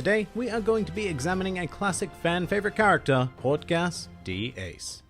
Today, we are going to be examining a classic fan favorite character, Portgas D. Ace.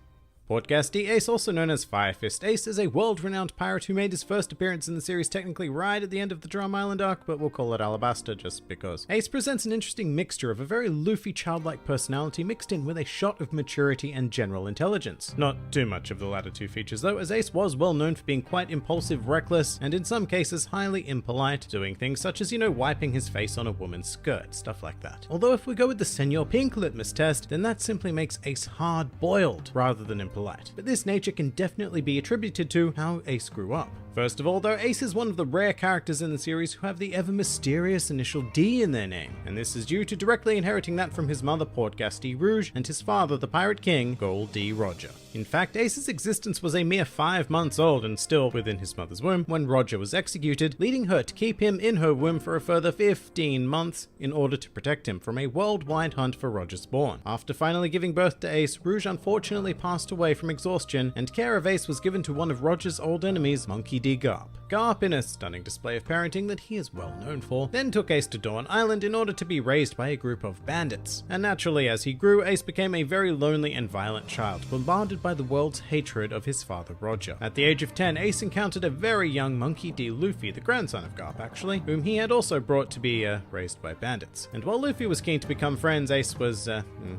Portgas D. Ace, also known as Fire Fist Ace, is a world-renowned pirate who made his first appearance in the series technically right at the end of the Drum Island arc, but we'll call it Alabasta just because. Ace presents an interesting mixture of a very Luffy childlike personality mixed in with a shot of maturity and general intelligence. Not too much of the latter two features though, as Ace was well known for being quite impulsive, reckless, and in some cases highly impolite, doing things such as, wiping his face on a woman's skirt, stuff like that. Although if we go with the Senor Pink litmus test, then that simply makes Ace hard-boiled rather than impolite. But this nature can definitely be attributed to how Ace grew up. First of all though, Ace is one of the rare characters in the series who have the ever mysterious initial D in their name, and this is due to directly inheriting that from his mother Portgas D. Rouge and his father the Pirate King, Gold D. Roger. In fact, Ace's existence was a mere 5 months old and still within his mother's womb when Roger was executed, leading her to keep him in her womb for a further 15 months in order to protect him from a worldwide hunt for Roger's spawn. After finally giving birth to Ace, Rouge unfortunately passed away from exhaustion, and care of Ace was given to one of Roger's old enemies, Monkey D. Garp. Garp, in a stunning display of parenting that he is well known for, then took Ace to Dawn Island in order to be raised by a group of bandits. And naturally, as he grew, Ace became a very lonely and violent child, bombarded by the world's hatred of his father Roger. At the age of 10, Ace encountered a very young Monkey D. Luffy, the grandson of Garp actually, whom he had also brought to be raised by bandits. And while Luffy was keen to become friends, Ace was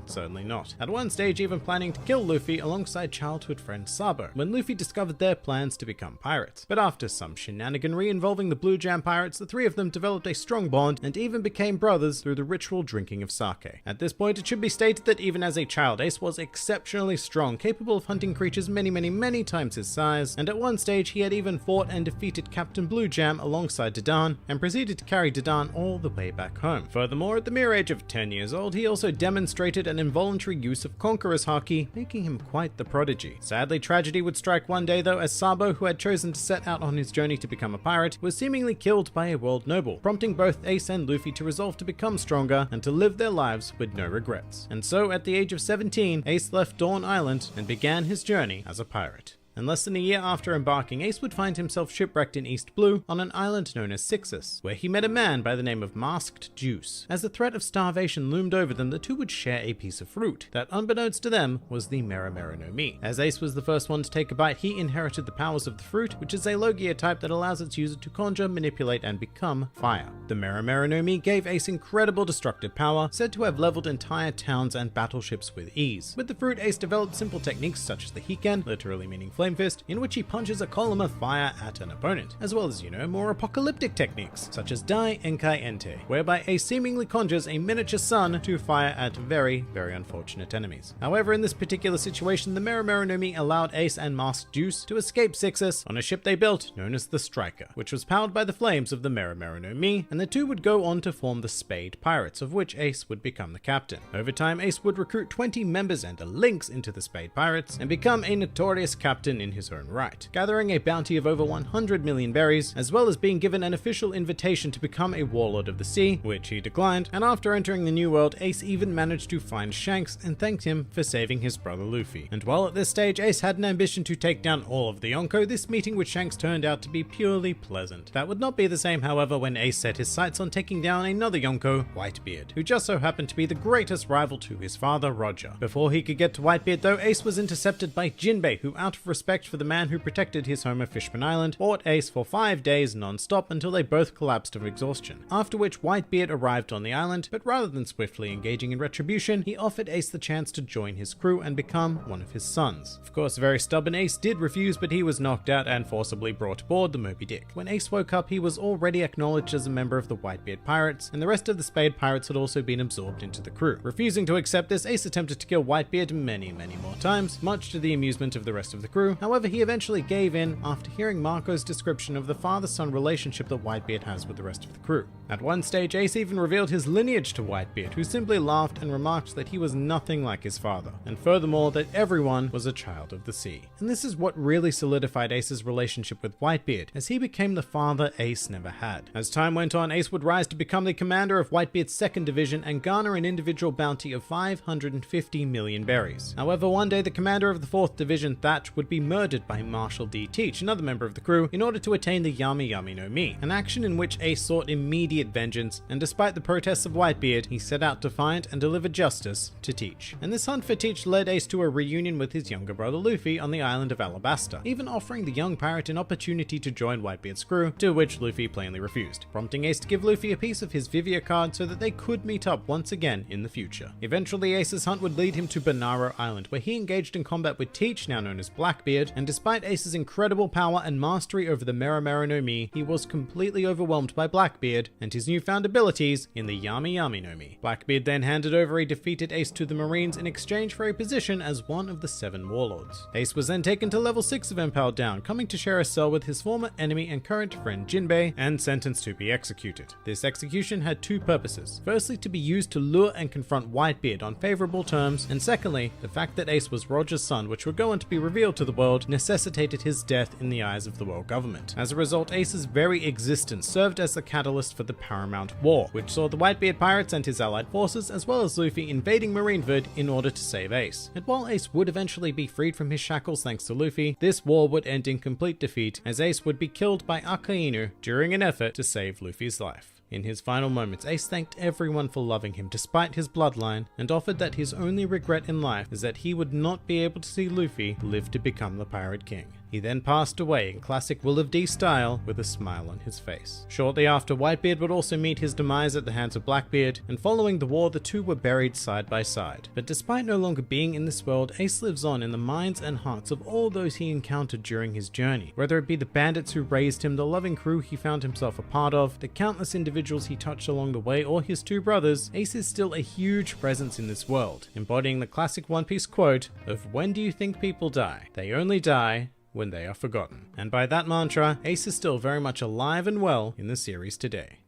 certainly not. At one stage even planning to kill Luffy alongside childhood friend Sabo, when Luffy discovered their plans to become pirates. But after some shenaniganry involving the Blue Jam pirates, the three of them developed a strong bond and even became brothers through the ritual drinking of sake. At this point, it should be stated that even as a child, Ace was exceptionally strong, capable of hunting creatures many times his size, and at one stage he had even fought and defeated Captain Blue Jam alongside Dadan, and proceeded to carry Dadan all the way back home. Furthermore, at the mere age of 10 years old, he also demonstrated an involuntary use of Conqueror's Haki, making him quite the prodigy. Sadly, tragedy would strike one day though, as Sabo, who had chosen to set out on his journey to become a pirate, was seemingly killed by a world noble, prompting both Ace and Luffy to resolve to become stronger and to live their lives with no regrets. And so, at the age of 17, Ace left Dawn Island and began his journey as a pirate. And less than a year after embarking, Ace would find himself shipwrecked in East Blue on an island known as Sixus, where he met a man by the name of Masked Juice. As the threat of starvation loomed over them, the two would share a piece of fruit that, unbeknownst to them, was the Meramera no Mi. As Ace was the first one to take a bite, he inherited the powers of the fruit, which is a Logia type that allows its user to conjure, manipulate, and become fire. The Meramera no Mi gave Ace incredible destructive power, said to have leveled entire towns and battleships with ease. With the fruit, Ace developed simple techniques such as the Hiken, literally meaning Flame Fist, in which he punches a column of fire at an opponent, as well as, more apocalyptic techniques, such as Dai Enkai Ente, whereby Ace seemingly conjures a miniature sun to fire at very unfortunate enemies. However, in this particular situation, the Meramera no Mi allowed Ace and Masked Juice to escape Sixus on a ship they built known as the Striker, which was powered by the flames of the Meramera no Mi, and the two would go on to form the Spade Pirates, of which Ace would become the captain. Over time, Ace would recruit 20 members and a Lynx into the Spade Pirates, and become a notorious captain in his own right, gathering a bounty of over 100 million berries, as well as being given an official invitation to become a warlord of the sea, which he declined, and after entering the New World, Ace even managed to find Shanks and thanked him for saving his brother Luffy. And while at this stage Ace had an ambition to take down all of the Yonko, this meeting with Shanks turned out to be purely pleasant. That would not be the same, however, when Ace set his sights on taking down another Yonko, Whitebeard, who just so happened to be the greatest rival to his father Roger. Before he could get to Whitebeard though, Ace was intercepted by Jinbei, who out of respect for the man who protected his home of Fishman Island, fought Ace for 5 days non-stop until they both collapsed of exhaustion, after which Whitebeard arrived on the island, but rather than swiftly engaging in retribution, he offered Ace the chance to join his crew and become one of his sons. Of course, very stubborn Ace did refuse, but he was knocked out and forcibly brought aboard the Moby Dick. When Ace woke up, he was already acknowledged as a member of the Whitebeard Pirates, and the rest of the Spade Pirates had also been absorbed into the crew. Refusing to accept this, Ace attempted to kill Whitebeard many more times, much to the amusement of the rest of the crew. However, he eventually gave in after hearing Marco's description of the father-son relationship that Whitebeard has with the rest of the crew. At one stage, Ace even revealed his lineage to Whitebeard, who simply laughed and remarked that he was nothing like his father, and furthermore that everyone was a child of the sea. And this is what really solidified Ace's relationship with Whitebeard, as he became the father Ace never had. As time went on, Ace would rise to become the commander of Whitebeard's 2nd Division and garner an individual bounty of 550 million berries. However, one day the commander of the 4th Division, Thatch, would be murdered by Marshal D. Teach, another member of the crew, in order to attain the Yami Yami no Mi, an action in which Ace sought immediate vengeance, and despite the protests of Whitebeard, he set out to find and deliver justice to Teach. And this hunt for Teach led Ace to a reunion with his younger brother Luffy on the island of Alabasta, even offering the young pirate an opportunity to join Whitebeard's crew, to which Luffy plainly refused, prompting Ace to give Luffy a piece of his Vivia card so that they could meet up once again in the future. Eventually, Ace's hunt would lead him to Banaro Island, where he engaged in combat with Teach, now known as Blackbeard, and despite Ace's incredible power and mastery over the Mera Mera no Mi, he was completely overwhelmed by Blackbeard and his newfound abilities in the Yami Yami no Mi. Blackbeard then handed over a defeated Ace to the Marines in exchange for a position as one of the 7 warlords. Ace was then taken to level 6 of Impel Down, coming to share a cell with his former enemy and current friend Jinbei, and sentenced to be executed. This execution had 2 purposes. Firstly, to be used to lure and confront Whitebeard on favorable terms, and secondly, the fact that Ace was Roger's son, which would go on to be revealed to the world, necessitated his death in the eyes of the world government. As a result, Ace's very existence served as the catalyst for the Paramount War, which saw the Whitebeard pirates and his allied forces, as well as Luffy, invading Marineford in order to save Ace. And while Ace would eventually be freed from his shackles thanks to Luffy, this war would end in complete defeat, as Ace would be killed by Akainu during an effort to save Luffy's life. In his final moments, Ace thanked everyone for loving him despite his bloodline, and offered that his only regret in life is that he would not be able to see Luffy live to become the Pirate King. He then passed away in classic Will of D style with a smile on his face. Shortly after, Whitebeard would also meet his demise at the hands of Blackbeard, and following the war, the two were buried side by side. But despite no longer being in this world, Ace lives on in the minds and hearts of all those he encountered during his journey. Whether it be the bandits who raised him, the loving crew he found himself a part of, the countless individuals he touched along the way, or his 2 brothers, Ace is still a huge presence in this world, embodying the classic One Piece quote of "When do you think people die? They only die when they are forgotten." And by that mantra, Ace is still very much alive and well in the series today.